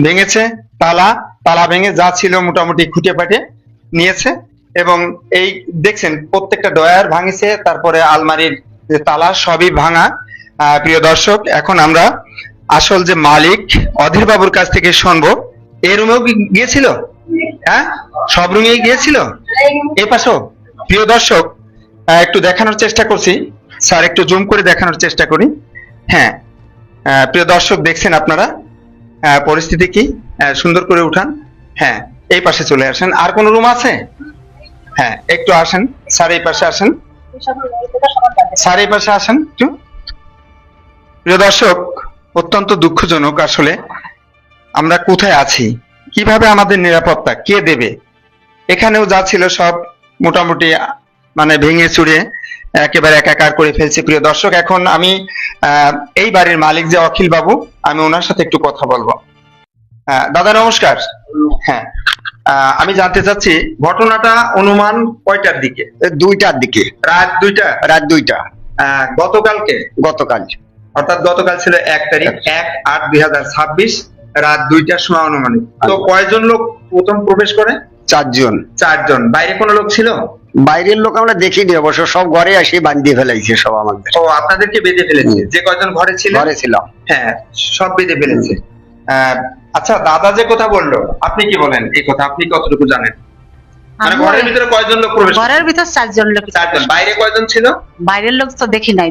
ভেঙেছে, তালা তালা ভেঙে যা ছিল মোটামুটি খুঁটে পাটে নিয়েছে। এবং এই দেখছেন প্রত্যেকটা ডয়ার ভাঙিছে, তারপরে আলমারির যে তালা সবই ভাঙা। প্রিয় দর্শক, এখন আমরা আসল যে মালিক অধীর বাবুর কাছ থেকে শুনবো। এই রুমেও গিয়েছিল? হ্যাঁ, সব রুমেই গিয়েছিল, এই পাশেও। প্রিয় দর্শক, একটু দেখানোর চেষ্টা করছি, স্যার একটু জুম করে দেখানোর চেষ্টা করি। হ্যাঁ, প্রিয় দর্শক দেখছেন আপনারা পরিস্থিতি কি, সুন্দর করে উঠান। হ্যাঁ, এই পাশে চলে আসেন। আর কোন রুম আছে? হ্যাঁ, একটু আসেন স্যার, এই পাশে আসেন স্যার, এই পাশে আসেন একটু। প্রিয় দর্শক, অত্যন্ত দুঃখজনক আসলে আমরা কোথায় আছি, কিভাবে আমাদের নিরাপত্তা কে দেবে। এখানেও যা ছিল সব মোটামুটি মানে ভেঙে চুরে একেবারে একাকার করে ফেলছে। প্রিয় দর্শক, এখন আমি এই বাড়ির মালিক যে অখিল বাবু, আমি ওনার সাথে একটু কথা বলবো। দাদা নমস্কার। হ্যাঁ, আমি জানতে চাচ্ছি ঘটনাটা অনুমান কয়টার দিকে? 2টার দিকে, রাত 2টা? রাত 2টা। গতকালকে? গতকাল। অর্থাৎ গতকাল ছিল 1 তারিখ, 1/8/2026 রাত 2টার সময় অনুমানিক। তো কয়জন লোক প্রথম প্রবেশ করে? 4 জন। 4 জন। বাইরে কোনো লোক ছিল? বাইরের লোক আমরা দেখিনি অবশ্য, সব ঘরে এসে বাঁধিয়ে ফেলাইছে সব আমাদের। ও, আপনাদেরকে বেঁধে ফেলেছে? যে কয়জন ঘরে ছিল? ঘরে ছিলাম। হ্যাঁ, সব বেঁধে ফেলেছে। আচ্ছা, দাদা যে কথা বললো, আপনি কি বলেন এই কথা? আপনি কতটুকু জানেন? মানে ঘরের ভিতরে কয়জন লোক প্রবেশ? ঘরের ভিতর 4 জন লোক। 4 জন। বাইরে কয়জন ছিল? বাইরের লোক তো দেখি নাই,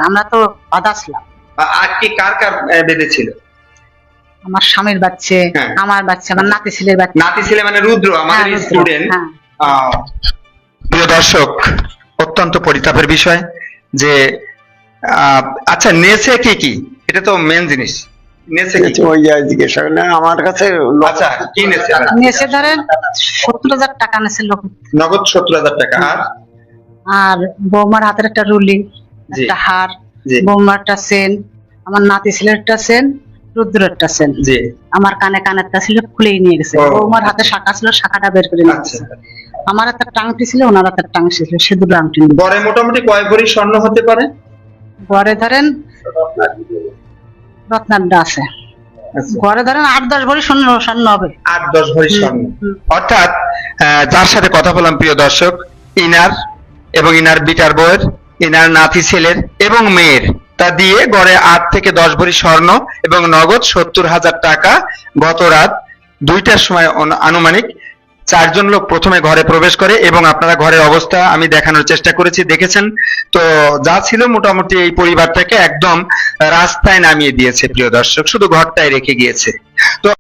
আমরা তো বাধা ছিলাম। আর কি কার কার বেঁধেছিল? আমার স্বামীর বাচ্চা, হ্যাঁ। আমার বাচ্চা, আমার নাতি ছেলের বাচ্চা। নাতি ছেলে মানে রুদ্র, আমাদের হ্যাঁ, রুদ্র, স্টুডেন্ট। হ্যাঁ। প্রিয় দর্শক, অত্যন্ত পরিতাপের বিষয় যে আচ্ছা, নেছে কি এটা তো মেন জিনিস। নেছে কি? ওই জিজ্ঞেস না আমার কাছে। আচ্ছা, কি নেছে? নেছে ধরেন 70,000 টাকা নেছে লোক। নগদ 70,000 টাকা। আর বৌমার হাতের একটা রুলি, জি। একটা হার, জি। বৌমার একটা চেন, আমার নাতি ছেলের একটা চেন, রুদ্রের একটা চেন, জি। আমার কানেরটা ছিল খুলেই নিয়ে গেছে। ও। বৌমার হাতে শাখা ছিল, শাখাটা বের করে নিয়ে আচ্ছা, গেছে। আমার একটা টাংটি ছিল, ওনার একটা টাংটি ছিল, সে দুটো আংটি নিয়ে গেছে। গড়ে মোটামুটি কয় ভরি স্বর্ণ হতে পারে? ঘরে ধরেন রত্নাড্ডা আছে, ঘরে ধরেন 8-10 ভরি স্বর্ণ হবে। 8-10 ভরি স্বর্ণ। হুম। অর্থাৎ যার সাথে কথা বললাম প্রিয় দর্শক, ইনার এবং ইনার বিটার বউয়ের, ইনার নাতি ছেলের এবং মেয়ের, তা দিয়ে গড়ে 8 থেকে 10 ভরি স্বর্ণ এবং নগদ 70,000 টাকা গত রাত 2টার সময় আনুমানিক 4 জন লোক প্রথমে ঘরে প্রবেশ করে। এবং আপনারা ঘরের অবস্থা আমি দেখানোর চেষ্টা করেছি, দেখেছেন তো। যা ছিল মোটামুটি এই পরিবারটাকে একদম রাস্তায় নামিয়ে দিয়েছে প্রিয় দর্শক, শুধু ঘরটাই রেখে গিয়েছে। তো